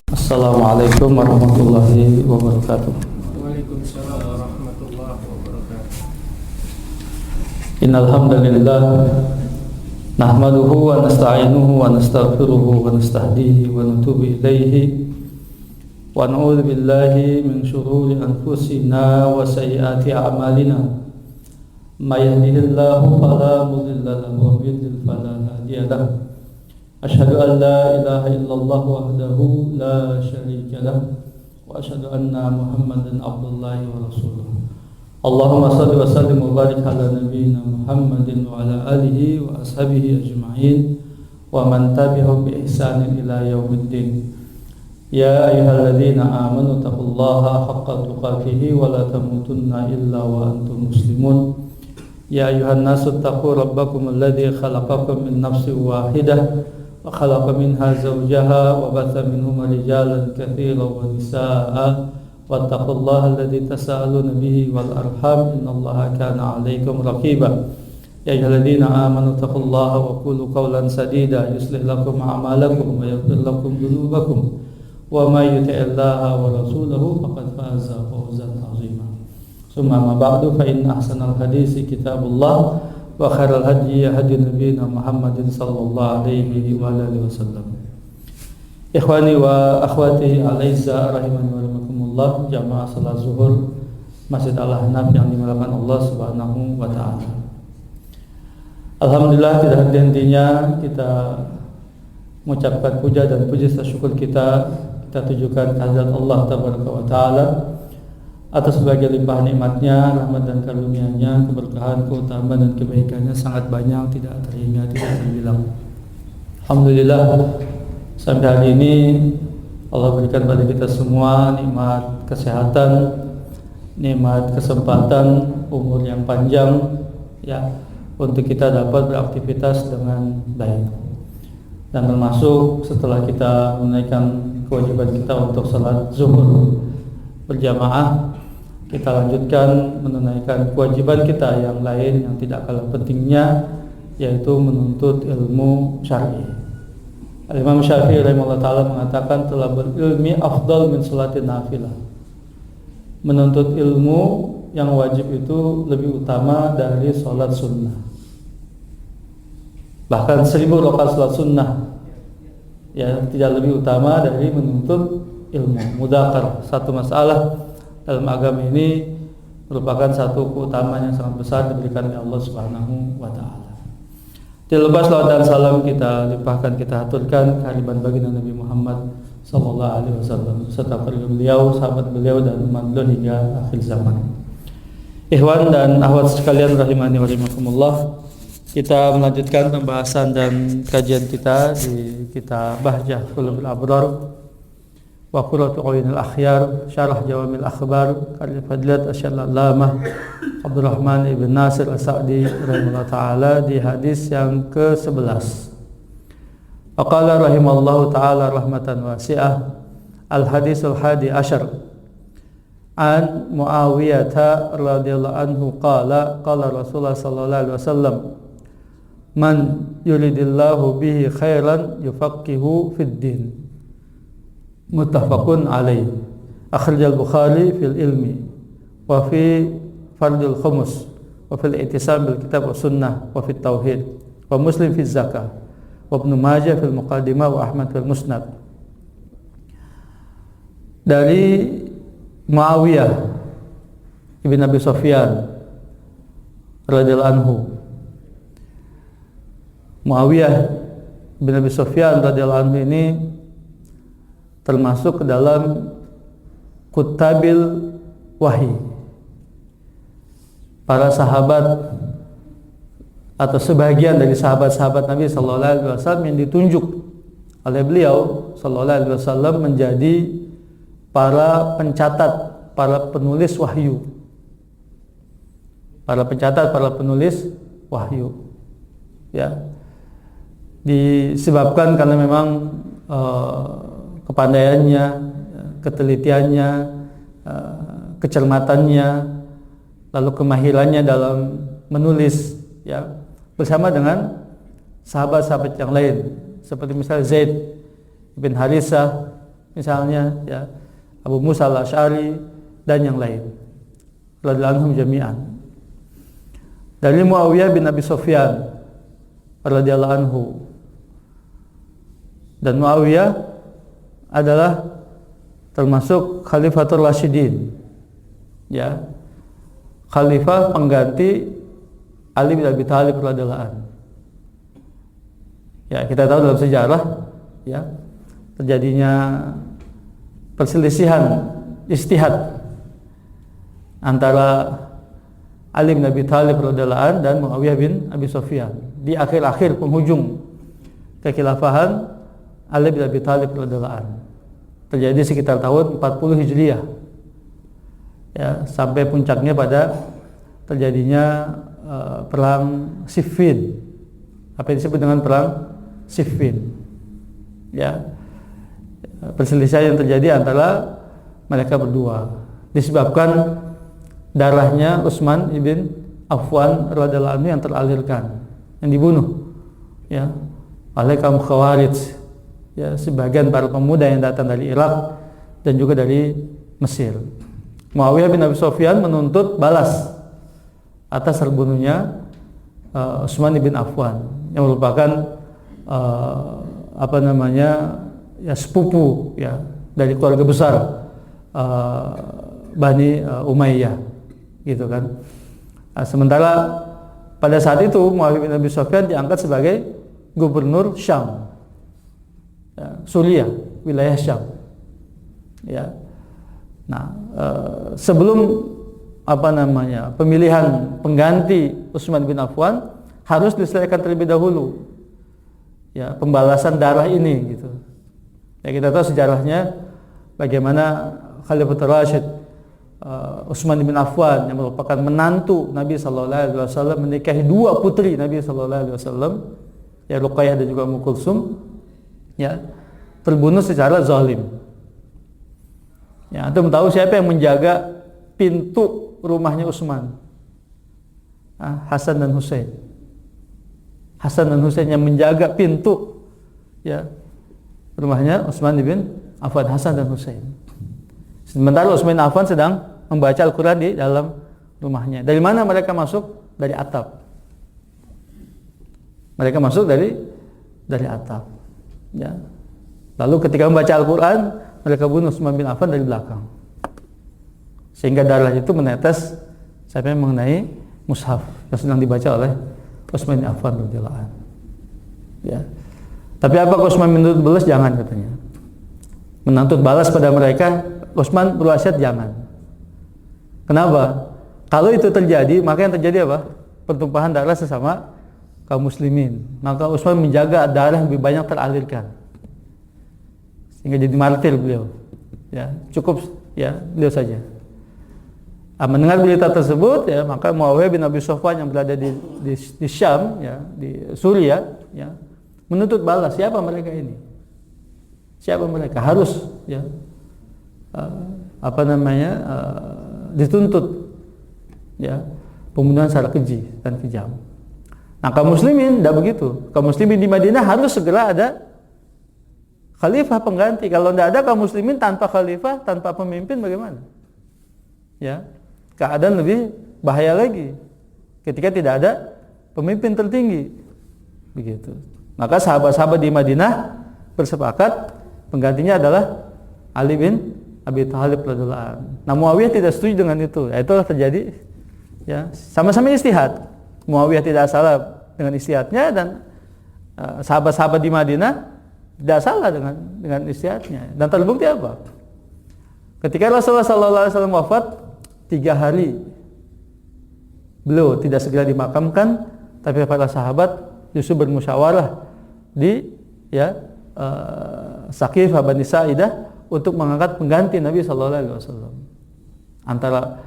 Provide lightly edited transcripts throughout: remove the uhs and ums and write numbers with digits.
Assalamualaikum warahmatullahi wabarakatuh. Waalaikumsalam warahmatullahi wabarakatuh. Innal hamdalillah nahmaduhu wa nasta'inuhu wa nastaghfiruhu wa nastahdihi wa natubu ilaihi wa na'udzu billahi min shururi anfusina wa sayyiati a'malina. May yahdihillahu fala mudilla lahu wa may yudlil fala hadiya lahu. Asyhadu an la ilaha illallah wahdahu la syarika lah wa asyhadu anna Muhammadan abdullahi wa rasuluh. Allahumma shalli wa sallim wa barik ala nabiyyina Muhammadin wa ala alihi wa ashabihi ajma'in wa man tabi'ahum bi ihsanin ila yaumiddin. Ya ayyuhalladzina amanu taqullaha haqqa tuqatih wa la tamutunna illa wa antum muslimun. Ya ayyuhan nasu taqu rabbakum alladzi khalaqakum min nafsin wahidah wa khalaqa minha zawjaha wa batha minhuma rijalan katsiran wa nisaa'a wattaqullaha alladzi tasaaluna bihi wal arham innallaha kana 'alaikum raqiba. Ya ayyuhalladzina amanu taqullaha wa qulu qawlan sadida yuslih lakum a'malakum wa yaghfir lakum dhunubakum wa may yuti'illaha wa rasulahu faqad faza fawzan 'azima. Summa ma ba'du fa inna ahsanal hadisi kitabullah wa khairal hadyi hadi nabiyina Muhammadin sallallahu alaihi wa alihi wasallam. Ikhwani wa akhwati alaiza rahimani wa rahimakumullah, jamaah salat zuhur Masjid Al-Ahnaf yang dimuliakan Allah Subhanahu wa taala. Alhamdulillah, tidak henti-hentinya kita mengucapkan puja dan puji serta syukur kita tujukan kehadirat Allah tabaraka wa taala atas sebagai limpahan nikmatnya, rahmat dan karunia-Nya, keberkahan, keutamaan dan kebaikannya sangat banyak, tidak terhingga, tidak terbilang. Alhamdulillah, sampai hari ini Allah berikan pada kita semua nikmat kesehatan, nikmat kesempatan, umur yang panjang, ya, untuk kita dapat beraktivitas dengan baik. Dan termasuk setelah kita menunaikan kewajiban kita untuk salat zuhur berjamaah, kita lanjutkan menunaikan kewajiban kita yang lain yang tidak kalah pentingnya, yaitu menuntut ilmu syar'i. Al-Imam Syafi'i rahimahullah ta'ala mengatakan talabul ilmi afdal min sholatin nafilah. Menuntut ilmu yang wajib itu lebih utama dari sholat sunnah. Bahkan 1000 rakaat sholat sunnah, ya, tidak lebih utama dari menuntut ilmu. Mudzakkar, satu masalah dalam agama ini merupakan satu keutamaan yang sangat besar diberikan oleh Allah Subhanahu wa taala. Dilepas salawat dan salam kita limpahkan, kita haturkan kehadiran baginda Nabi Muhammad sallallahu alaihi wasallam serta keluarga beliau, sahabat beliau dan umat beliau hingga akhir zaman. Ikhwan dan akhwat sekalian rahimani wa rahimakumullah, kita melanjutkan pembahasan dan kajian kita di kitab Bahjah Qulubul Abrar wa Qurratu A'yunil Akhyar, Syarah Jawamil Akhbar karya Fadilat Asy-Allamah Abdurrahman ibn Nasir As-Sa'di rahimahullah ta'ala di hadis yang ke-11. Aqala rahimallahu ta'ala rahmatan wasi'ah. Al-hadisul hadi asyar an Muawiyah radhiyallahu anhu qala qala Rasulullah sallallahu alaihi wasallam man yuridillahu bihi khairan yufaqihu fid din. Muttafaqun alaih. Akhrajal Bukhari fil ilmi wa fi fardil khumus wa fil i'tisam bil kitab wa sunnah wa fit tauhid wa Muslim fi zakah wa Ibnu Majah fil muqaddimah wa Ahmad fil musnad. Dari Muawiyah ibn Abi Sufyan radhiyallahu anhu. Muawiyah ibn Abi Sufyan radhiyallahu anhu ini termasuk ke dalam kutabil wahyi, para sahabat atau sebagian dari sahabat-sahabat Nabi sallallahu alaihi wasallam yang ditunjuk oleh beliau sallallahu alaihi wasallam menjadi para pencatat, para penulis wahyu. Para pencatat, para penulis wahyu. Ya. Disebabkan karena memang kepandaiannya, ketelitiannya, kecermatannya, lalu kemahirannya dalam menulis, ya, bersama dengan sahabat-sahabat yang lain, seperti misalnya Zaid bin Harisah misalnya ya Abu Musa al-Asy'ari dan yang lain radhiyallahu anhum jami'an. Dari Muawiyah bin Abi Sufyan radhiyallahu anhu. Dan Muawiyah adalah termasuk Khalifatul Rasyidin, ya, khalifah pengganti Ali bin Abi Thalib radhiyallahu anhu. Ya, kita tahu dalam sejarah ya terjadinya perselisihan ijtihad antara Ali bin Abi Thalib radhiyallahu anhu dan Muawiyah bin Abi Sufyan di akhir-akhir penghujung kekhilafahan Ali bin Abi Thalib radhiyallahu anhu. Terjadi sekitar tahun 40 Hijriah. Ya, sampai puncaknya pada terjadinya perang Siffin. Apa yang disebut dengan perang Siffin? Ya. Perselisihan yang terjadi antara mereka berdua disebabkan darahnya Utsman ibn Affan radhiyallahu anhu yang teralirkan, yang dibunuh ya oleh kaum Khawarij. Ya, sebagian para pemuda yang datang dari Irak dan juga dari Mesir. Muawiyah bin Abi Sufyan menuntut balas atas terbunuhnya Utsman bin Affan yang merupakan ya sepupu ya dari keluarga besar Bani Umayyah gitu kan. Sementara pada saat itu Muawiyah bin Abi Sufyan diangkat sebagai gubernur Syam. Ya, Suriah, wilayah Syam. Ya. Nah, sebelum pemilihan pengganti Utsman bin Affan harus diselesaikan terlebih dahulu. Ya, pembalasan darah ini gitu. Ya, kita tahu sejarahnya bagaimana Khalifatul Rasyid Utsman bin Affan yang merupakan menantu Nabi sallallahu alaihi wasallam menikahi dua putri Nabi sallallahu alaihi wasallam, ya Ruqayyah dan juga Ummu Kulsum. Ya, terbunuh secara zalim. Ya, antum tahu siapa yang menjaga pintu rumahnya Utsman? Hasan dan Husain. Hasan dan Husain yang menjaga pintu ya rumahnya Utsman bin Affan, Hasan dan Husain. Sementara Utsman bin Affan sedang membaca Al-Qur'an di dalam rumahnya. Dari mana mereka masuk? Dari atap. Mereka masuk dari atap. Ya. Lalu ketika membaca Al-Quran, mereka bunuh Utsman bin Affan dari belakang, sehingga darah itu menetes sampai mengenai mushaf yang sedang dibaca oleh Utsman bin Affan radhiyallahu anhu. Ya. Tapi apa Utsman menuntut balas? Jangan, katanya. Menuntut balas pada mereka, Utsman berwasiat jangan. Kenapa? Kalau itu terjadi, maka yang terjadi apa? Pertumpahan darah sesama kaum muslimin. Maka Utsman menjaga darah yang lebih banyak teralirkan, sehingga jadi martir beliau. Ya, cukup ya beliau saja. Mendengar berita tersebut ya, maka Muawiyah bin Abi Sufyan yang berada di Syam ya, di Suriah ya, menuntut balas. Siapa mereka ini? Siapa mereka? Harus ya dituntut ya pembunuhan secara keji dan kejam. Nah, kaum muslimin tidak begitu. Kaum muslimin di Madinah harus segera ada khalifah pengganti. Kalau tidak ada kaum muslimin tanpa khalifah, tanpa pemimpin, bagaimana? Ya, keadaan lebih bahaya lagi ketika tidak ada pemimpin tertinggi. Begitu. Maka sahabat-sahabat di Madinah bersepakat penggantinya adalah Ali bin Abi Thalib radhiyallahu anhu. Nah, Muawiyah tidak setuju dengan itu. Ya, itulah terjadi ya, sama-sama ijtihad. Muawiyah tidak salah dengan ijtihadnya dan sahabat-sahabat di Madinah tidak salah dengan ijtihadnya. Dan terbukti apa? Ketika Rasulullah SAW wafat 3 hari, beliau tidak segera dimakamkan, tapi para sahabat justru bermusyawarah di Saqifah Bani Sa'idah untuk mengangkat pengganti Nabi SAW. Antara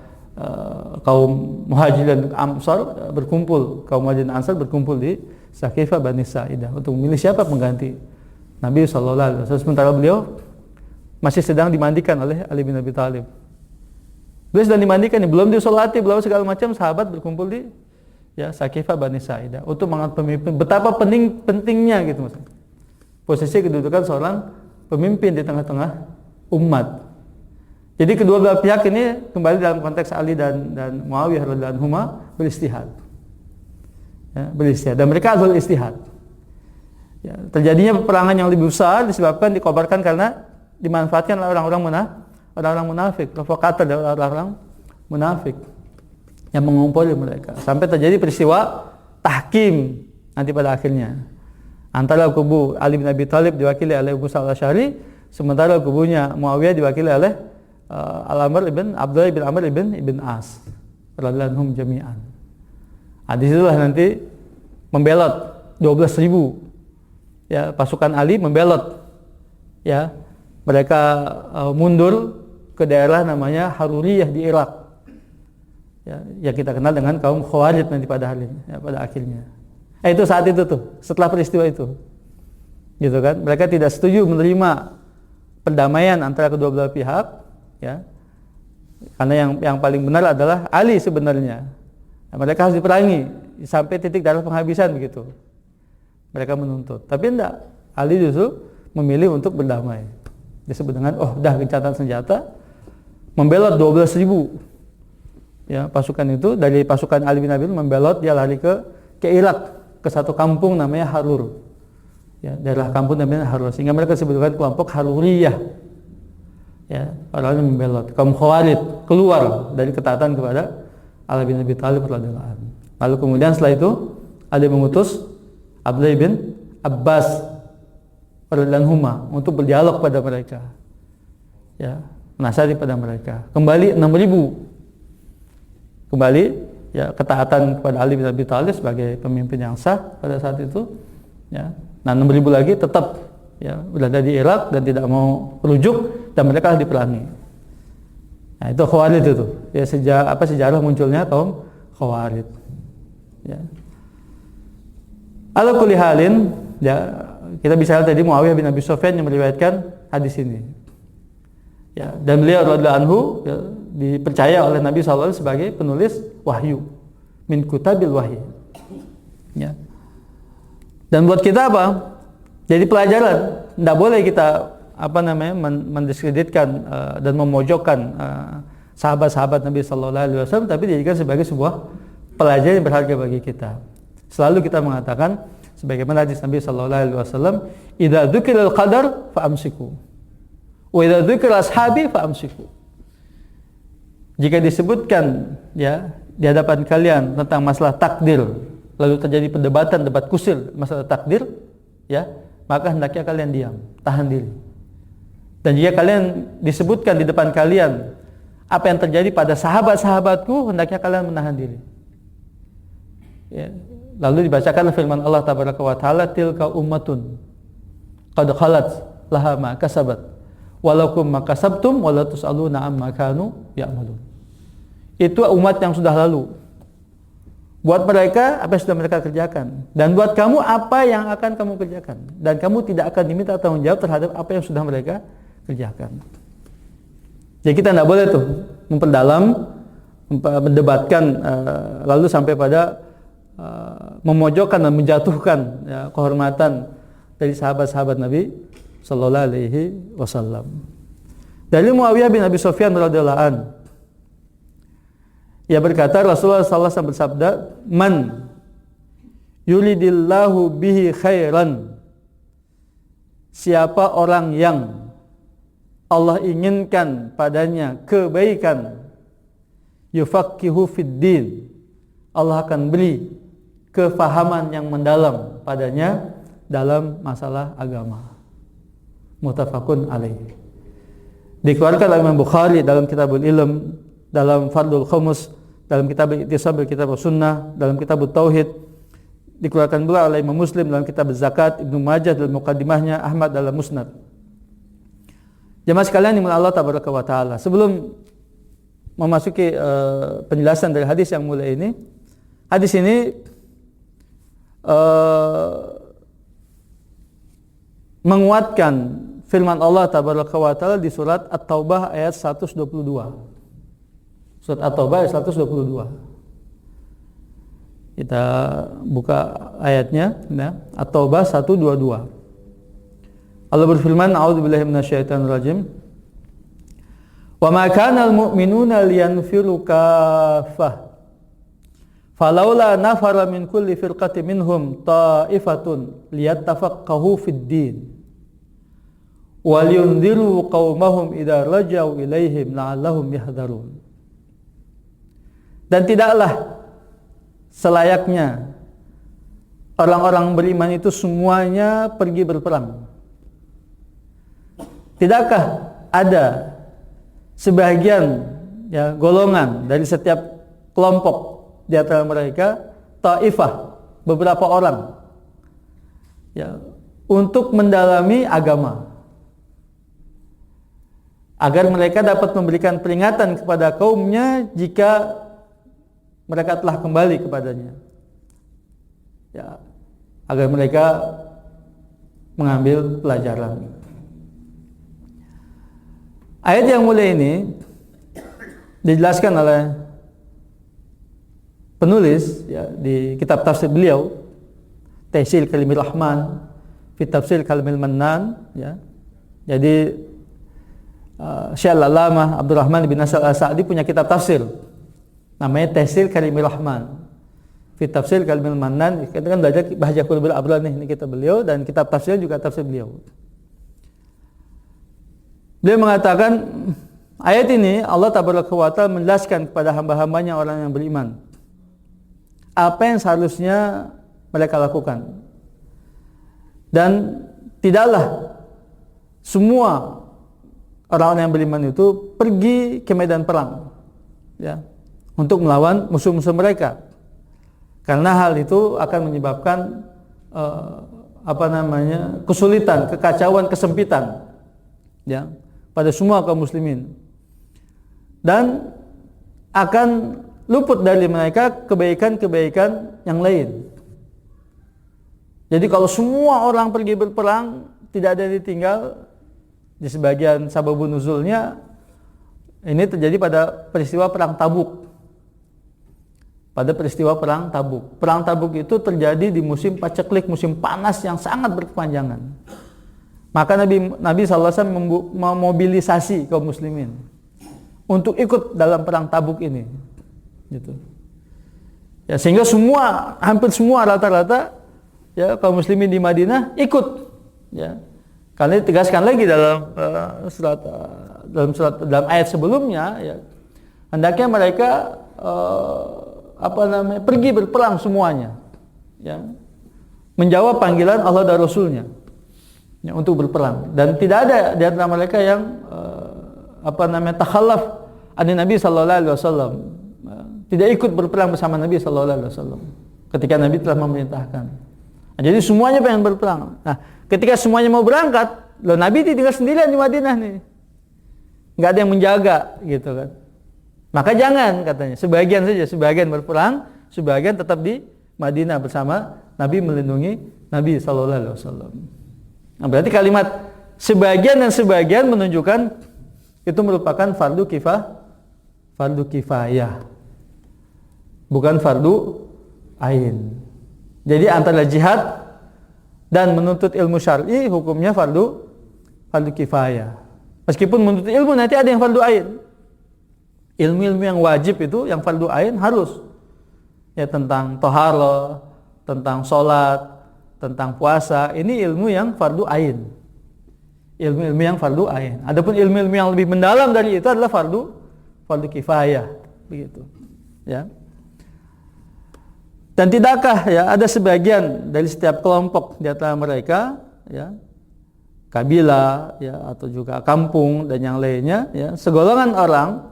kaum Muhajirin dan Ansar berkumpul, kaum Muhajirin dan Ansar berkumpul di Saqifah Bani Sa'idah untuk memilih siapa pengganti Nabi SAW. Sementara beliau masih sedang dimandikan oleh Ali bin Abi Thalib. Beliau sedang dimandikan, belum disolati, belum segala macam, sahabat berkumpul di Saqifah Bani Sa'idah untuk mengangkat pemimpin. Betapa pentingnya gitu, maksudnya posisi kedudukan seorang pemimpin di tengah-tengah umat. Jadi kedua belah pihak ini kembali dalam konteks Ali dan Muawiyah radhiyallahu anhuma beristihad. Ya, beristihad dan mereka azal istihad. Ya, terjadinya peperangan yang lebih besar disebabkan dikobarkan karena dimanfaatkan oleh orang-orang munafik, provokator dari orang-orang munafik yang mengumpuli mereka. Sampai terjadi peristiwa tahkim nanti pada akhirnya antara kubu Ali bin Abi Thalib diwakili oleh Abu Musa al-Asy'ari, sementara kubunya Muawiyah diwakili oleh Abdullah bin Amr ibn As radhiyallahu anhum jami'an. Disitulah nanti membelot 12.000 ya pasukan Ali membelot ya mereka mundur ke daerah namanya Haruriyah di Irak ya, yang kita kenal dengan kaum Khawarij nanti pada akhirnya. Itu saat itu tuh setelah peristiwa itu gitu kan, mereka tidak setuju menerima perdamaian antara kedua belah pihak ya, karena yang paling benar adalah Ali sebenarnya. Mereka harus diperangi sampai titik darah penghabisan begitu. Mereka menuntut, tapi enggak. Ali justru memilih untuk berdamai. Disebut dengan gencatan senjata, membelot 12.000 ya pasukan itu dari pasukan Ali bin Abi Thalib membelot, dia lari ke Irak, ke satu kampung namanya Harur. Ya, daerah kampung namanya Harur, sehingga mereka disebutkan kelompok Haruriyah. Ya, orang membelot, kaum Khawarij keluar dari ketaatan kepada Ali bin Abi Thalib radhiyallahu anhu. Lalu kemudian setelah itu Ali mengutus Abdullah bin Abbas radhiyallahu anhuma untuk berdialog pada mereka. Ya, menasihati pada mereka. Kembali 6.000. Kembali ya ketaatan kepada Ali bin Abi Thalib sebagai pemimpin yang sah pada saat itu. Ya. Nah, 6.000 lagi tetap ya berada di Irak dan tidak mau rujuk dan mereka diperangi. Nah, itu Khawarij itu. Ya sejarah munculnya kaum Khawarij. Ya. Ala kulli halin ya kita bisa lihat tadi Muawiyah bin Abi Sufyan yang meriwayatkan hadis ini. Ya, dan beliau radhiyallahu anhu ya, dipercaya oleh Nabi SAW sebagai penulis wahyu min kutabil wahyi. Ya. Dan buat kita apa? Jadi pelajaran, tidak boleh kita mendiskreditkan dan memojokkan sahabat-sahabat Nabi SAW, tapi dijadikan sebagai sebuah pelajaran yang berharga bagi kita. Selalu kita mengatakan sebagaimana hadis Nabi SAW, idza dzukiral qadar fa amsiku wa idza dzukira ashabi fa amsiku. Jika disebutkan ya di hadapan kalian tentang masalah takdir, lalu terjadi perdebatan, debat kusir masalah takdir, ya, maka hendaknya kalian diam, tahan diri. Dan jika kalian disebutkan di depan kalian apa yang terjadi pada sahabat-sahabatku, hendaknya kalian menahan diri. Ya. Lalu dibacakan firman Allah tabaraka wa taala, tilka ummatun qad khalat laha ma kasabat walakum ma kasabtum wala tusaluna amma kanu ya'malun. Itu umat yang sudah lalu. Buat mereka apa yang sudah mereka kerjakan, dan buat kamu apa yang akan kamu kerjakan, dan kamu tidak akan diminta tanggung jawab terhadap apa yang sudah mereka kerjakan. Jadi kita tidak boleh tuh memperdalam, mendebatkan lalu sampai pada memojokkan dan menjatuhkan ya, kehormatan dari sahabat-sahabat Nabi sallallahu alaihi wasallam. Dari Muawiyah bin Abi Sufyan radhiyallahu anhu, ia berkata, Rasulullah sallallahu alaihi wasallam bersabda, "Man yuridillahu bihi khairan." Siapa orang yang Allah inginkan padanya kebaikan, yufaqihu fid din, Allah akan beri kefahaman yang mendalam padanya dalam masalah agama. Muttafaqun alaih. Dikeluarkan oleh Imam Bukhari dalam Kitabul Ilm, dalam Fardul Khumus, dalam Kitab I'tisam bil Kitab Sunnah, dalam Kitab Tauhid. Dikeluarkan pula oleh Imam Muslim dalam Kitab Zakat, Ibnu Majah dalam muqaddimahnya, Ahmad dalam Musnad. Jemaah sekalian dimulai Allah tabaraka wa taala. Sebelum memasuki penjelasan dari hadis yang mulia ini, hadis ini menguatkan firman Allah tabaraka wa taala di surat At-Taubah ayat 122. Surat At-Taubah ayat 122. Kita buka ayatnya, ya. At-Taubah 122. Allah berfirman, "A'udzubillahi minasyaitonir rajim. Wa ma kana al-mu'minuna liyanfiru kaffah. Falaula nafara min kulli firqatin minhum ta'ifatun liyattafaqahu fid din. Wa liyunziru qaumahum idza raja'u ilaihim la'allahum yahdharun. Dan tidaklah selayaknya orang-orang beriman itu semuanya pergi berperang. Tidakkah ada sebagian golongan dari setiap kelompok di antara mereka, ta'ifah, beberapa orang, untuk mendalami agama, agar mereka dapat memberikan peringatan kepada kaumnya jika mereka telah kembali kepadanya, agar mereka mengambil pelajaran. Ayat yang mulia ini dijelaskan oleh penulis di kitab tafsir beliau, Taysir Kalimil Rahman fi Tafsir Kalimil Mannan. Jadi Syekh Al-Allamah Abdurrahman bin Nasir As-Sa'di punya kitab tafsir namanya Taysir Kalimil Rahman fi Tafsir Kalimil Mannan. Kita kan belajar Bahjah Qulubil Abrar nih, ini kitab beliau, dan kitab tafsirnya juga tafsir beliau. Beliau mengatakan ayat ini Allah Tabaraka wa Ta'ala menjelaskan kepada hamba-hambanya orang yang beriman apa yang seharusnya mereka lakukan. Dan tidaklah semua orang-orang yang beriman itu pergi ke medan perang untuk melawan musuh-musuh mereka. Karena hal itu akan menyebabkan kesulitan, kekacauan, kesempitan pada semua kaum muslimin. Dan akan luput dari mereka kebaikan-kebaikan yang lain. Jadi kalau semua orang pergi berperang, tidak ada yang ditinggal. Di sebagian sababun nuzulnya ini terjadi pada peristiwa perang Tabuk. Pada peristiwa perang Tabuk. Perang Tabuk itu terjadi di musim paceklik, musim panas yang sangat berkepanjangan. Maka Nabi SAW memobilisasi kaum muslimin untuk ikut dalam perang Tabuk ini. Gitu. Sehingga hampir semua rata-rata kaum muslimin di Madinah ikut. Karena ditegaskan lagi dalam ayat sebelumnya, hendaknya mereka pergi berperang semuanya, menjawab panggilan Allah dan Rasulnya untuk berperang. Dan tidak ada di antara mereka yang takhallaf ani Nabi sallallahu alaihi wasallam, tidak ikut berperang bersama Nabi sallallahu alaihi wasallam ketika Nabi telah memerintahkan. Jadi semuanya pengen berperang. Nah, ketika semuanya mau berangkat, Nabi tinggal sendirian di Madinah nih. Enggak ada yang menjaga gitu kan. Maka jangan, katanya, sebagian saja, sebagian berperang, sebagian tetap di Madinah bersama Nabi, melindungi Nabi sallallahu alaihi wasallam. Nah, berarti kalimat sebagian dan sebagian menunjukkan itu merupakan fardu kifayah. Bukan fardu ain. Jadi antara jihad dan menuntut ilmu syar'i hukumnya fardu kifayah. Meskipun menuntut ilmu nanti ada yang fardu ain. Ilmu-ilmu yang wajib itu yang fardu ain harus. Tentang thaharah, tentang salat, tentang puasa, ini ilmu yang fardu ain. Ilmu-ilmu yang fardu ain. Adapun ilmu-ilmu yang lebih mendalam dari itu adalah fardu kifayah, begitu. Dan tidakkah ada sebagian dari setiap kelompok di antara mereka, kabilah, atau juga kampung dan yang lainnya, segolongan orang,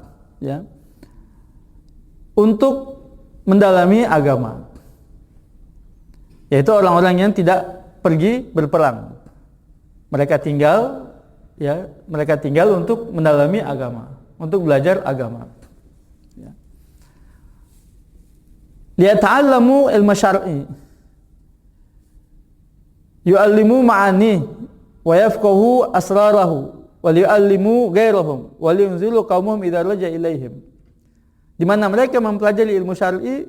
untuk mendalami agama, yaitu orang-orang yang tidak pergi berperang. Mereka tinggal untuk mendalami agama, untuk belajar agama. Liyata'allamu ilmu syar'i, yu'allimu ma'ani wa yafqahu asrarahu wa liyu'allimu ghairahum wa liyunzilu qaumahum idza raja ilaihim. Di mana mereka mempelajari ilmu syar'i,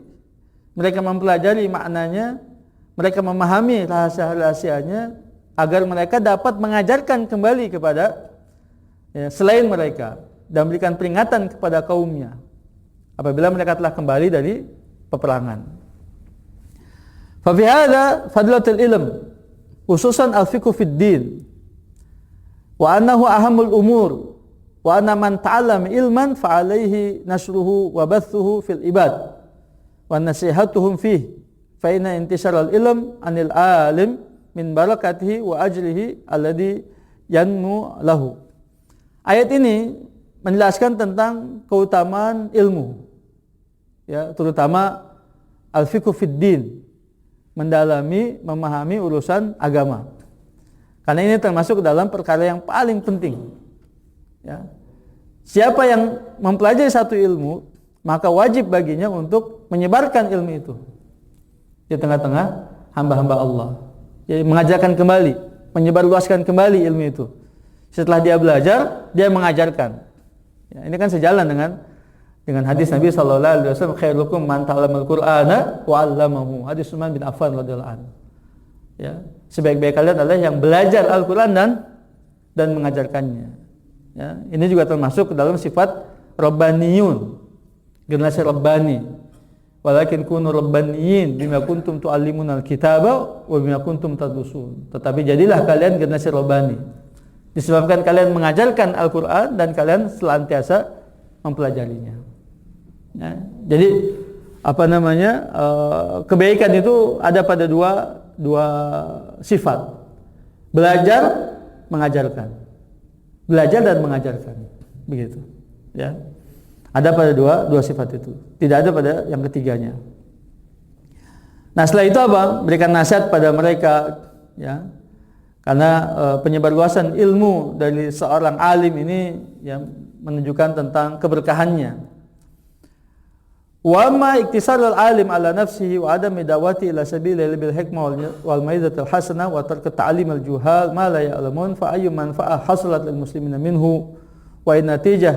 mereka mempelajari maknanya, mereka memahami rahasia-rahasianya agar mereka dapat mengajarkan kembali kepada selain mereka, dan memberikan peringatan kepada kaumnya apabila mereka telah kembali dari peperangan. Fa fi hadza fadlatul ilm khususan al-fiqh fid din wa annahu ahammul umur wa anna man ta'allama ilman fa alaihi nashruhu wa bathuhu fil ibad wa nasihatuhum fihi fa inna intisharal ilm anil alim min barakatihi wa ajrihi alladhi yanmu lahu. Ayat ini menjelaskan tentang keutamaan ilmu, ya, terutama al-fiqh fid din, mendalami, memahami urusan agama. Karena ini termasuk dalam perkara yang paling penting. Ya. Siapa yang mempelajari satu ilmu, maka wajib baginya untuk menyebarkan ilmu itu di tengah-tengah hamba-hamba Allah. Jadi mengajarkan kembali, menyebarluaskan kembali ilmu itu. Setelah dia belajar, dia mengajarkan. Ya, ini kan sejalan dengan hadis Nabi sallallahu alaihi wasallam, khairukum man ta'allamal Qur'ana wa 'allamahu. Hadis Utsman bin Affan radhiyallahu anhu. Ya, sebaik-baik kalian adalah yang belajar Al-Qur'an dan mengajarkannya. Ya, ini juga termasuk dalam sifat rabbaniyun, generasi rabbani. Walakin kunu rabbaniyin bima kuntum tu'allimunal kitaba wa bima kuntum tadrusun. Tetapi jadilah kalian generasi rabbani, disebabkan kalian mengajarkan Al-Qur'an dan kalian senantiasa mempelajarinya. Ya, jadi kebaikan itu ada pada dua sifat. Belajar, mengajarkan. Belajar dan mengajarkan. Begitu. Ya. Ada pada dua sifat itu. Tidak ada pada yang ketiganya. Nah, setelah itu apa? Berikan nasihat pada mereka, ya. Karena penyebarluasan ilmu dari seorang alim ini ya menunjukkan tentang keberkahannya. Wa ma iktisarul alim ala nafsihi wa adam da'wati ila sabili bil hikmah wal maidatul hasanah wa tark ta'lim al juhal ma la ya'lamun fa ayyu manfa'ah hasalat lil muslimina minhu wa in natijah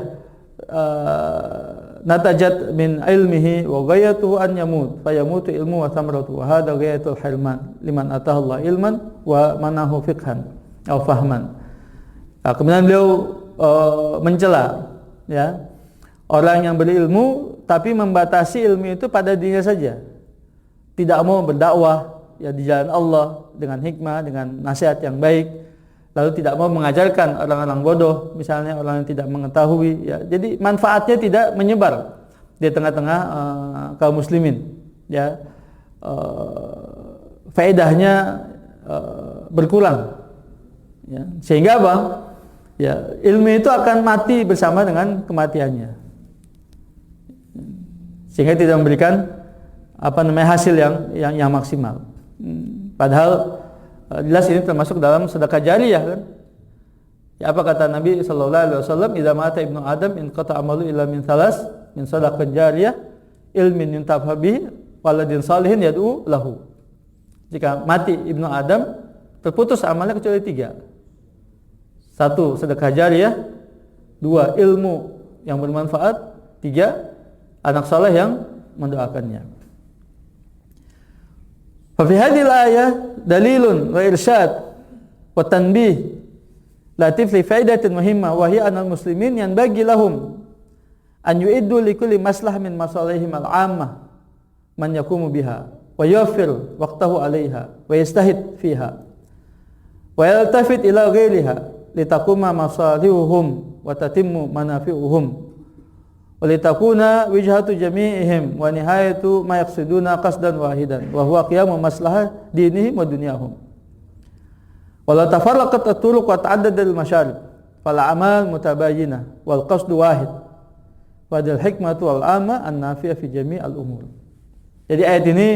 natajat min ilmihi wa ghayatuhu an yamut fa yamutu ilmu wa thamratu wa hadha ghayatul hirman liman atahallahu ilman wa manahu fiqhan aw fahman. Kemudian beliau mencela, ya, orang yang berilmu tapi membatasi ilmu itu pada dirinya saja, tidak mau berdakwah ya di jalan Allah dengan hikmah, dengan nasihat yang baik, lalu tidak mau mengajarkan orang-orang bodoh, misalnya orang yang tidak mengetahui, ya. Jadi manfaatnya tidak menyebar di tengah-tengah kaum muslimin, ya. Faedahnya berkurang, ya. Sehingga apa? Ya, ilmu itu akan mati bersama dengan kematiannya, sehingga tidak memberikan hasil yang maksimal. Padahal jelas ini termasuk dalam sedekah jariyah, kan? Ya, apa kata Nabi sallallahu alaihi wasallam, "Idza mata ibnu Adam in qata amalu illa min thalas, min sadaqah jariyah, ilmin yuntafa bihi, waladin salihin yad'u lahu." Jika mati ibnu Adam, terputus amalnya kecuali 3. 1, sedekah jariyah. 2, ilmu yang bermanfaat. 3, anak saleh yang mendoakannya. Fa fi hadhihi al-ayah dalilun wa irsyad wa tanbih latif li faidatin muhimmah wa hiya anal muslimin yanbaghi lahum an yu'iddu li kulli maslah min masalihim al-'ammah man yaqumu biha wa yuwaffir waqtahu 'alayha wa yastahid fiha wa yaltafit ila ghairiha litakuma masalihuhum wa tatimmu manafi'uhum walitakuna wijhatu jami'ihim wa nihayatu ma yaqsiduna qasdan wahidan wa huwa qiyamu maslahah dinihim wa dunyahum wala tafarraqat at-turuq wa ta'addada al-masharib fal a'mal mutabayyinah wal qasdu wahid wa dal hikmatu wal amma an-nafi'ah fi jami' al-umur. Jadi ayat ini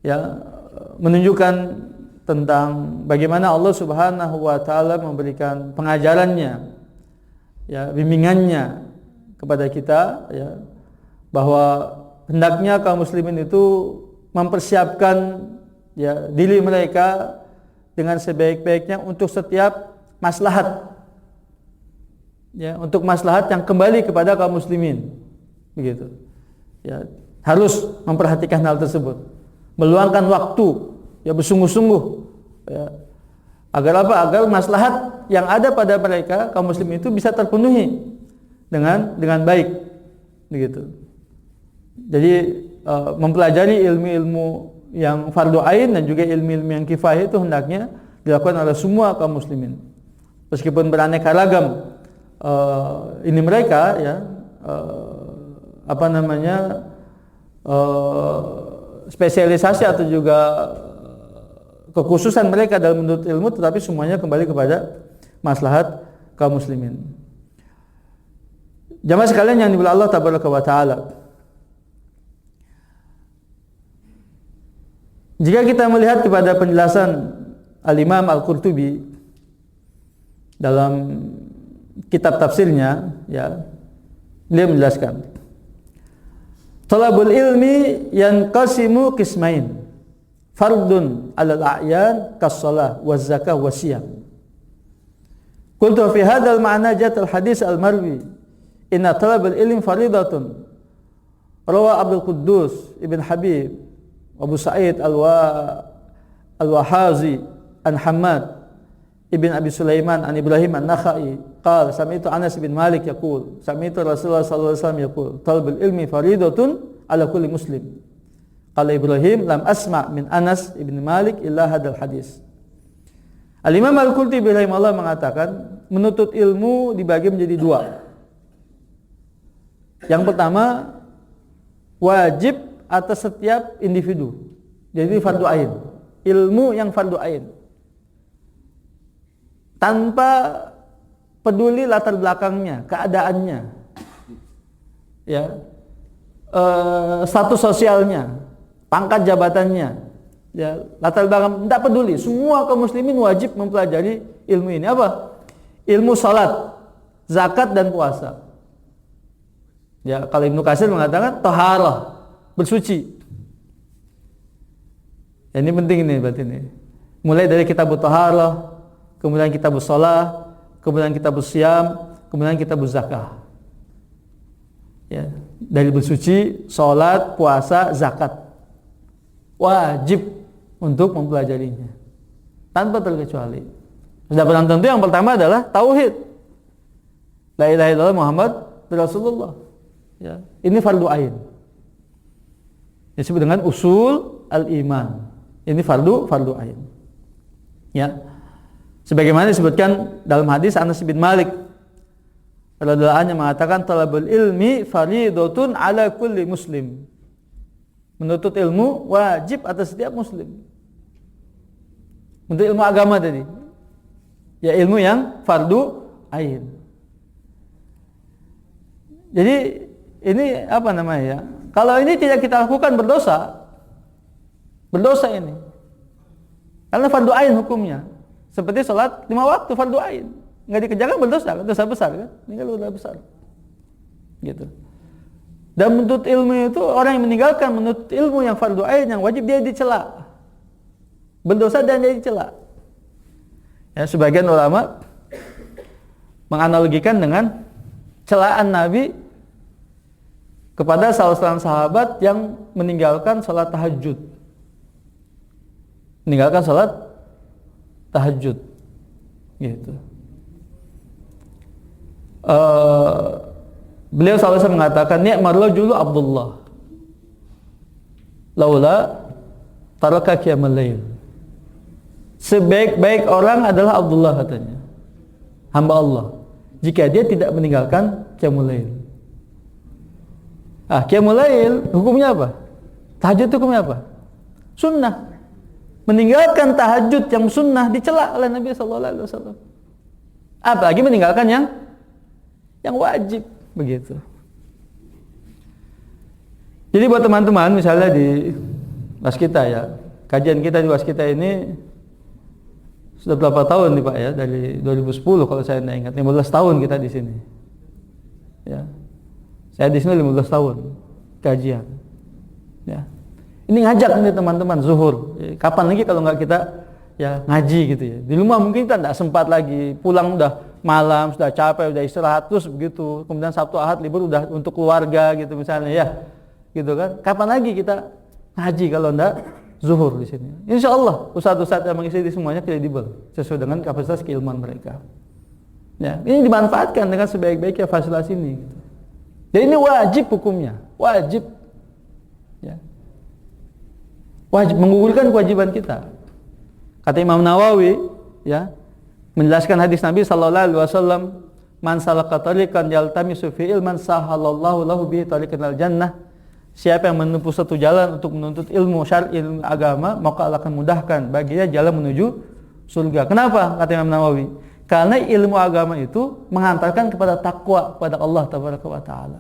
ya menunjukkan tentang bagaimana Allah Subhanahu wa taala memberikan pengajarannya, ya, bimbingannya kepada kita, ya, bahwa hendaknya kaum muslimin itu mempersiapkan, ya, diri mereka dengan sebaik-baiknya untuk setiap maslahat, ya, untuk maslahat yang kembali kepada kaum muslimin, begitu. Ya, harus memperhatikan hal tersebut, meluangkan waktu, ya, bersungguh-sungguh, ya, agar apa? Agar maslahat yang ada pada mereka kaum muslimin itu bisa terpenuhi dengan baik, begitu. Jadi mempelajari ilmu-ilmu yang fardu ain dan juga ilmu-ilmu yang kifayah itu hendaknya dilakukan oleh semua kaum muslimin. Meskipun beraneka ragam ini mereka ya spesialisasi atau juga kekhususan mereka dalam menuntut ilmu, tetapi semuanya kembali kepada maslahat kaum muslimin. Jamaah sekalian yang dimuliakan Allah tabaraka wa taala, jika kita melihat kepada penjelasan Al-Imam Al-Qurtubi dalam kitab tafsirnya, ya, beliau menjelaskan, talabul ilmi yanqasimu qismain, fardun 'alal a'yan kas-shalah waz zakah was-siyam. Qultu fi hadzal ma'na jat al-hadis al-marwi inna talabul ilmi faridatun. Rawa Abdul Quddus Ibn Habib Abu Sa'id Al-Wahazi an Hammad Ibn Abi Sulaiman an Ibrahim an-Nakhai qala sami'tu Anas bin Malik yaqul sami'tu Rasulullah sallallahu alaihi wasallam yaqul talabul ilmi faridatun ala kulli muslim. Qala Ibrahim lam asma' min Anas ibn Malik illa hadzal hadis. Al-Imam Al-Qurtubi rahimahullah mengatakan menuntut ilmu dibagi menjadi dua. Yang pertama, wajib atas setiap individu. Jadi fardu ain. Ilmu yang fardu ain. Tanpa peduli latar belakangnya, keadaannya, ya, status sosialnya, pangkat jabatannya, ya, latar belakang, tidak peduli. Semua kaum muslimin wajib mempelajari ilmu ini. Apa? Ilmu salat, zakat dan puasa. Ya, kalau Ibnu Katsir mengatakan taharah, bersuci. Ya, ini penting ini berarti ini. Mulai dari kitabut taharah, kemudian kitabus shalah, kemudian kitabus siyam, kemudian kitabuz zakah. Ya, dari bersuci, salat, puasa, zakat. Wajib untuk mempelajarinya tanpa terkecuali. Sudah pernah tentu yang pertama adalah tauhid. La ilaha illallah Muhammad Rasulullah. Ya, ini fardu ain. Disebut dengan usul al-iman. Ini fardu ain. Ya. Sebagaimana disebutkan dalam hadis Anas bin Malik radhiyallahu anhu mengatakan talabul ilmi faridatun ala kulli muslim. Menuntut ilmu wajib atas setiap muslim. Untuk ilmu agama tadi. Ya, ilmu yang fardu ain. Jadi ini apa namanya ya? Kalau ini tidak kita lakukan berdosa. Berdosa ini. Karena fardu ain hukumnya. Seperti salat 5 waktu fardu ain. Enggak dikerjakan berdosa, dosa besar kan? Ini kan dosa besar. Gitu. Dan menuntut ilmu itu orang yang meninggalkan menuntut ilmu yang fardu ain yang wajib, dia dicela. Berdosa dan dia dicela. Ya, sebagian ulama menganalogikan dengan celaan Nabi kepada salah seorang sahabat yang meninggalkan salat tahajud. Meninggalkan salat tahajud. Gitu. Beliau selalu mengatakan ni'mal rajulu Abdullah laula taraka qiyamul lail. Sebaik-baik orang adalah Abdullah katanya, hamba Allah, jika dia tidak meninggalkan qiyamul lail. Qiyamul lail hukumnya apa? Tahajud hukumnya apa? Sunnah. Meninggalkan tahajud yang sunnah dicela oleh Nabi sallallahu alaihi wasallam. Apalagi meninggalkan yang wajib, begitu. Jadi buat teman-teman misalnya di waskita ya, kajian kita di waskita ini sudah berapa tahun nih Pak ya, dari 2010 kalau saya ingat, 15 tahun kita di sini. Ya. Saya di sini 15 tahun kajian. Ya. Ini ngajak nih teman-teman zuhur. Kapan lagi kalau nggak kita ya ngaji gitu ya. Di rumah mungkin kita nggak sempat lagi, pulang udah malam, sudah capek, udah istirahat terus begitu. Kemudian Sabtu Ahad libur udah untuk keluarga gitu misalnya ya. Gitu kan. Kapan lagi kita ngaji kalau enggak zuhur di sini. Insya Allah ustadz-ustadz yang mengisi di semuanya kredibel sesuai dengan kapasitas keilmuan mereka. Ya, ini dimanfaatkan dengan sebaik-baiknya fasilitas ini. Jadi ini wajib hukumnya, wajib. Ya. Wajib menggugurkan kewajiban kita. Kata Imam Nawawi, ya, menjelaskan hadis Nabi sallallahu alaihi wasallam, "Man salaka tariqan yaltamisu fi ilman sahalallahu lahu bihi tariqan al jannah." Siapa yang menempuh satu jalan untuk menuntut ilmu syar'i, ilmu agama, maka Allah akan mudahkan baginya jalan menuju surga. Kenapa? Kata Imam Nawawi. Karena ilmu agama itu mengantarkan kepada takwa kepada Allah Tabaraka wa Ta'ala.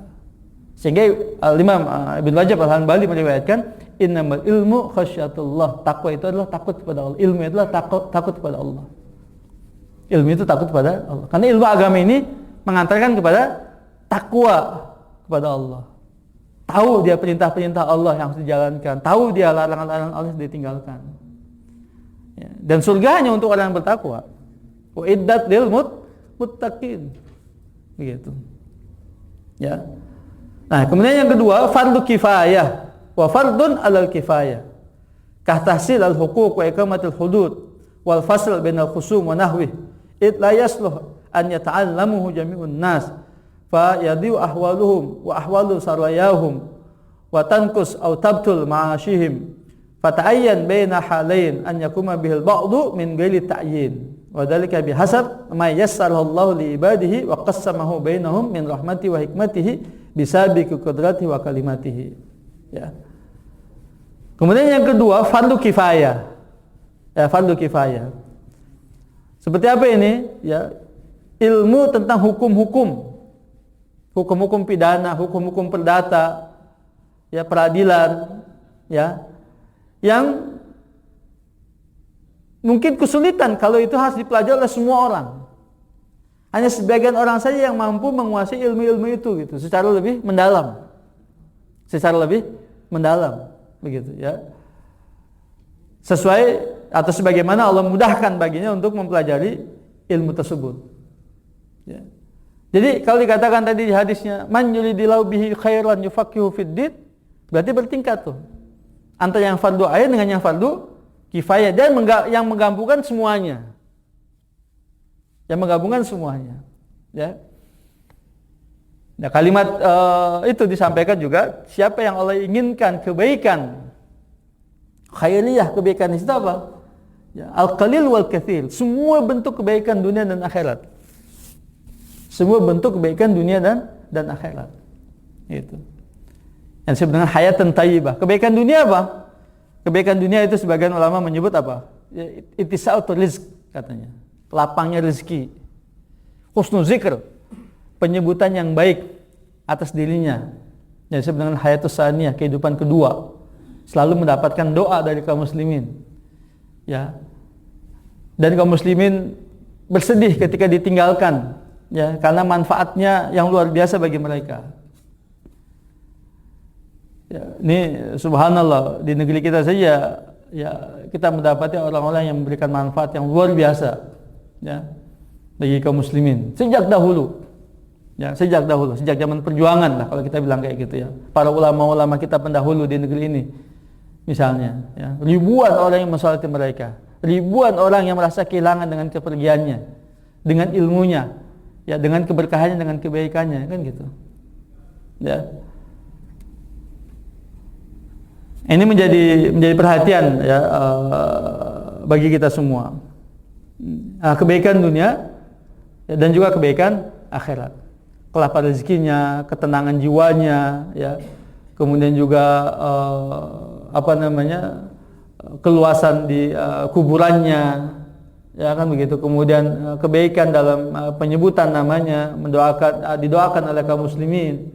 Sehingga Imam Ibn Rajab Al-Hanbali meriwayatkan, innamal ilmu khasyatullah. Takwa itu adalah takut kepada Allah. Ilmu itu adalah takut kepada Allah. Ilmu itu takut kepada Allah. Karena ilmu agama ini mengantarkan kepada takwa kepada Allah. Tahu dia perintah-perintah Allah yang harus dijalankan, tahu dia larangan-larangan Allah yang ditinggalkan. Ya. Dan surga hanya untuk orang yang bertakwa. Uiddat lil muttaqin. Begitu. Ya. Nah, kemudian yang kedua, fardu kifayah wa fardun 'alal kifayah. Ka tahsil al-huquq wa iqamatil hudud wal fasl bainal khusum wa nahwi. It la yasluh an yata'allamuhu jami'un nas. Fa yadiu ahwaluhum wa ahwalu sarwayahum wa tankus aw tabtul ma'ashihim fata'ayyan baina halain an yakuma bihil ba'du min ghairi ta'yin wa dzalika bihasab ma yassarahu Allah li ibadihi wa qassamahu bainahum min rahmati wa hikmatihi bisabiqi qudratihi wa kalimatihi. Ya. Kemudian yang kedua, fardu kifayah. Ya, fardu kifayah. Seperti apa ini? Ya, ilmu tentang hukum-hukum pidana, hukum-hukum perdata, ya, peradilan, ya, yang mungkin kesulitan kalau itu harus dipelajari oleh semua orang. Hanya sebagian orang saja yang mampu menguasai ilmu-ilmu itu, gitu, secara lebih mendalam, begitu, ya. Sesuai atau sebagaimana Allah mudahkan baginya untuk mempelajari ilmu tersebut. Ya. Jadi kalau dikatakan tadi di hadisnya man yuridillahu bihi khairan yufaqihu fid din, berarti bertingkat tuh. Antara yang fardu ain dengan yang fardu kifayah dan yang menggabungkan semuanya. Ya. Nah, kalimat itu disampaikan juga, siapa yang Allah inginkan kebaikan khairiyah, kebaikan itu apa? Ya, al-qalil wal katsir, semua bentuk kebaikan dunia dan akhirat. Semua bentuk kebaikan dunia dan akhirat. Itu. Yang disebut dengan hayatan thayyibah. Kebaikan dunia apa? Kebaikan dunia itu sebagian ulama menyebut apa? Ya, ittisa'ul rizq katanya. Lapangnya rezeki. Husnul zikr. Penyebutan yang baik atas dirinya. Yang disebut dengan hayatus saniyah, kehidupan kedua. Selalu mendapatkan doa dari kaum muslimin. Ya. Dan kaum muslimin bersedih ketika ditinggalkan. Ya, karena manfaatnya yang luar biasa bagi mereka. Ya, ini subhanallah, di negeri kita saja ya kita mendapati orang-orang yang memberikan manfaat yang luar biasa, ya, bagi kaum muslimin sejak dahulu. Ya, sejak zaman perjuangan lah kalau kita bilang kayak gitu, ya. Para ulama-ulama kita pendahulu di negeri ini. Misalnya, ya, ribuan orang yang mensolati mereka, ribuan orang yang merasa kehilangan dengan kepergiannya, dengan ilmunya. Ya, dengan keberkahannya, dengan kebaikannya, kan gitu. Ya. Ini menjadi perhatian, ya, bagi kita semua. Kebaikan dunia, ya, dan juga kebaikan akhirat. Kelaparan rezekinya, ketenangan jiwanya, ya. Kemudian juga keluasan di kuburannya. Ya kan begitu. Kemudian kebaikan dalam penyebutan namanya, didoakan oleh kaum muslimin,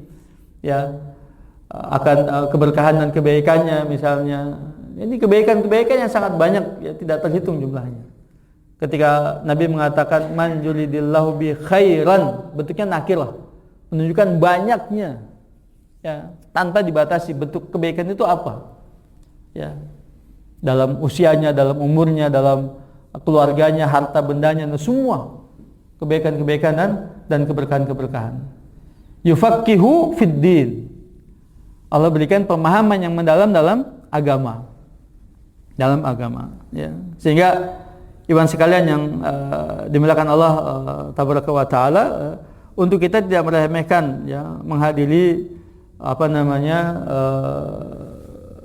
ya, akan keberkahan dan kebaikannya misalnya. Ini kebaikan-kebaikan yang sangat banyak, ya, tidak terhitung jumlahnya. Ketika Nabi mengatakan man yuridillahu bi khairan, bentuknya nakirah, menunjukkan banyaknya, ya, tanpa dibatasi bentuk kebaikan itu apa, ya, dalam usianya, dalam umurnya, dalam keluarganya, harta bendanya, semua kebaikan-kebaikan dan keberkahan-keberkahan. Yufaqihu fid din. Allah berikan pemahaman yang mendalam dalam agama. dalam agama, ya. Sehingga iwan sekalian yang dimuliakan Allah tabaraka wa taala, untuk kita tidak meremehkan, ya, menghadiri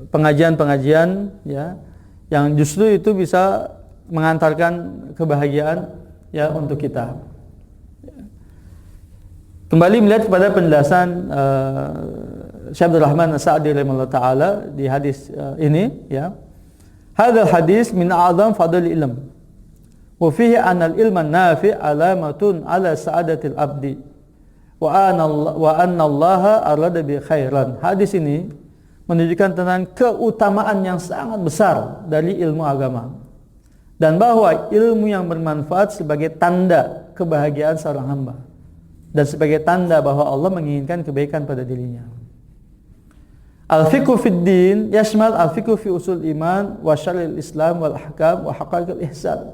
pengajian-pengajian, ya, yang justru itu bisa mengantarkan kebahagiaan, ya, untuk kita. Kembali melihat kepada penjelasan Syekh Abdul Rahman As-Sa'di rahimahullah taala di hadis ini, ya. Hadzal hadis min a'zam fadl ilm. Wa fihi anna al-ilma an-nafi' alamatun ala sa'adatil abdi. Wa anna Allah arada bi khairan. Hadis ini menunjukkan tentang keutamaan yang sangat besar dari ilmu agama, dan bahwa ilmu yang bermanfaat sebagai tanda kebahagiaan seorang hamba dan sebagai tanda bahwa Allah menginginkan kebaikan pada dirinya. Al-fiqhu fid din yashmal al-fiqhu fi usul iman wa syar'il Islam wal ahkam wa haqaiqil ihsan.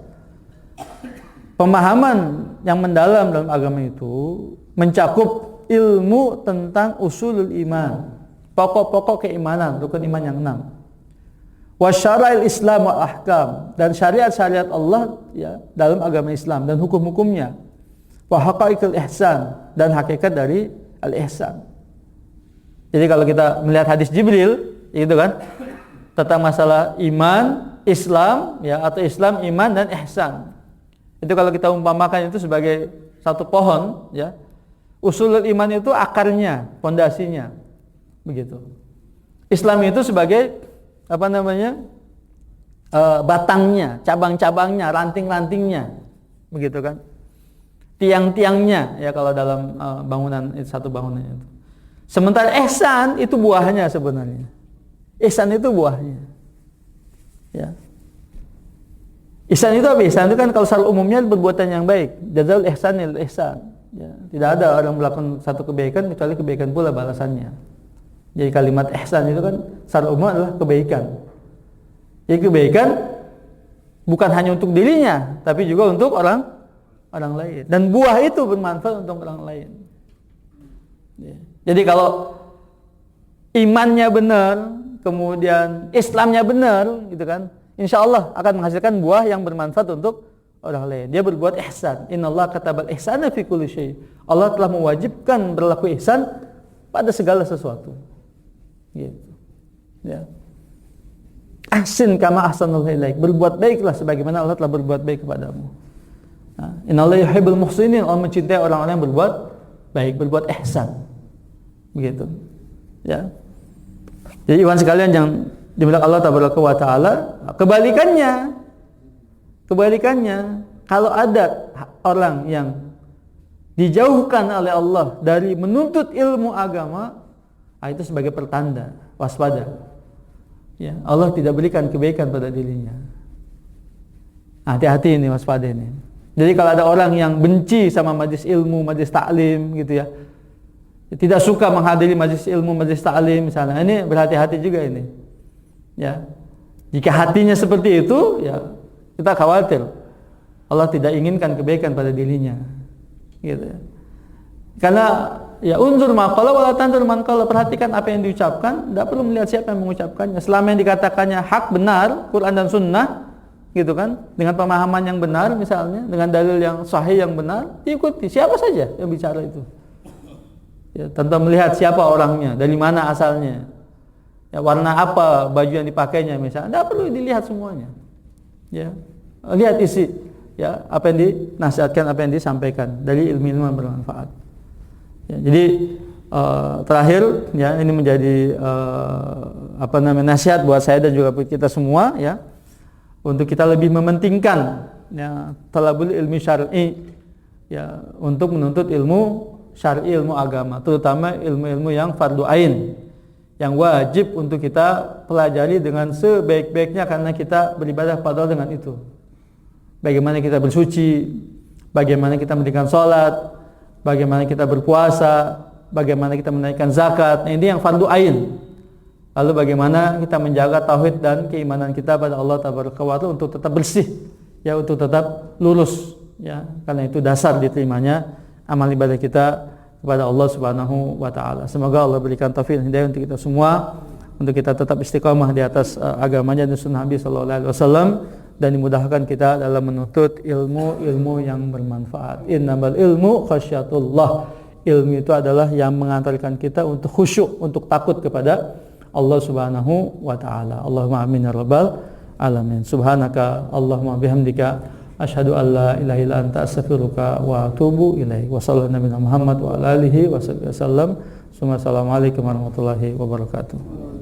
Pemahaman yang mendalam dalam agama itu mencakup ilmu tentang usulul iman, pokok-pokok keimanan, rukun iman yang 6. Wa syar'il Islam wal ahkam, dan syariat-syariat Allah, ya, dalam agama Islam dan hukum-hukumnya. Wa haqaiqil ihsan, dan hakikat dari al-ihsan. Jadi kalau kita melihat hadis Jibril, itu kan tentang masalah iman, Islam, ya, atau Islam, iman dan ihsan. Itu kalau kita umpamakan itu sebagai satu pohon, ya. Usulul iman itu akarnya, pondasinya. Begitu. Islam itu sebagai batangnya, cabang-cabangnya, ranting-rantingnya. Begitu kan? Tiang-tiangnya, ya, kalau dalam bangunan itu, satu bangunan itu. Sementara ihsan itu buahnya sebenarnya. Ihsan itu buahnya. Ya. Ihsan itu apa? Ihsan itu kan kalau secara umumnya perbuatan yang baik. Jazaul ihsanil ihsan. Ya. Tidak ada orang melakukan satu kebaikan kecuali kebaikan pula balasannya. Jadi kalimat ihsan itu kan secara umum adalah kebaikan. Jadi kebaikan bukan hanya untuk dirinya, tapi juga untuk orang lain. Dan buah itu bermanfaat untuk orang lain. Ya. Jadi kalau imannya benar, kemudian Islamnya benar, gitu kan, insya Allah akan menghasilkan buah yang bermanfaat untuk orang lain. Dia berbuat ihsan. Innallaha katabal ihsana fi kulli syai. Allah telah mewajibkan berlaku ihsan pada segala sesuatu. Gitu. Ya. Ahsin kama ahsanallahu ilaik. Berbuat baiklah sebagaimana Allah telah berbuat baik kepadamu. Nah, innallaha yuhibbul muhsinin. Allah mencintai orang-orang yang berbuat baik, berbuat ihsan. Begitu. Ya. Jadi iwan sekalian yang dimuliakan Allah tabaraka wa taala, kebalikannya, kalau ada orang yang dijauhkan oleh Allah dari menuntut ilmu agama, itu sebagai pertanda waspada. Ya, Allah tidak berikan kebaikan pada dirinya. Hati-hati ini, waspada ini. Jadi kalau ada orang yang benci sama majelis ilmu, majelis taklim, gitu ya, tidak suka menghadiri majelis ilmu, majelis taklim misalnya, ini berhati-hati juga ini. Ya, jika hatinya seperti itu, ya kita khawatir Allah tidak inginkan kebaikan pada dirinya, gitu. Karena ya unzur maqala wala tanzur man qala, perhatikan apa yang diucapkan, tidak perlu melihat siapa yang mengucapkannya. Selama yang dikatakannya hak, benar, Quran dan Sunnah, gitu kan, dengan pemahaman yang benar misalnya, dengan dalil yang sahih yang benar, diikuti siapa saja yang bicara itu. Ya, tanpa melihat siapa orangnya, dari mana asalnya, ya, warna apa baju yang dipakainya misalnya, tidak perlu dilihat semuanya. Ya, lihat isi, ya, apa yang dinasihatkan, apa yang disampaikan dari ilmu-ilmu yang bermanfaat. Ya, jadi terakhir, ya, ini menjadi nasihat buat saya dan juga kita semua, ya, untuk kita lebih mementingkan, ya, talabul ilmi syar'i, ya, untuk menuntut ilmu syar'i, ilmu agama, terutama ilmu-ilmu yang fardu ain, yang wajib untuk kita pelajari dengan sebaik-baiknya, karena kita beribadah pada Allah dengan itu. Bagaimana kita bersuci, bagaimana kita mendirikan sholat, bagaimana kita berpuasa, bagaimana kita menaikkan zakat. Nah, ini yang fardu ain. Lalu bagaimana kita menjaga tauhid dan keimanan kita pada Allah tabaraka wa taala untuk tetap bersih, ya, untuk tetap lurus, ya, karena itu dasar diterimanya amal ibadah kita kepada Allah Subhanahu wa taala. Semoga Allah berikan taufik dan hidayah untuk kita semua untuk kita tetap istiqamah di atas agamanya dan sunnah Nabi sallallahu alaihi wasallam, dan dimudahkan kita dalam menuntut ilmu yang bermanfaat. Innamal ilmu khasyatullah. Ilmu itu adalah yang mengantarkan kita untuk khusyuk, untuk takut kepada Allah Subhanahu wa taala. Allahumma amin ya rabbal alamin. Subhanaka Allahumma bihamdika asyhadu an la ilaha illa anta astaghfiruka wa atubu ilaik. Wa sallallahu nabiyana Muhammad wa ala alihi wasallam. Assalamualaikum warahmatullahi wabarakatuh.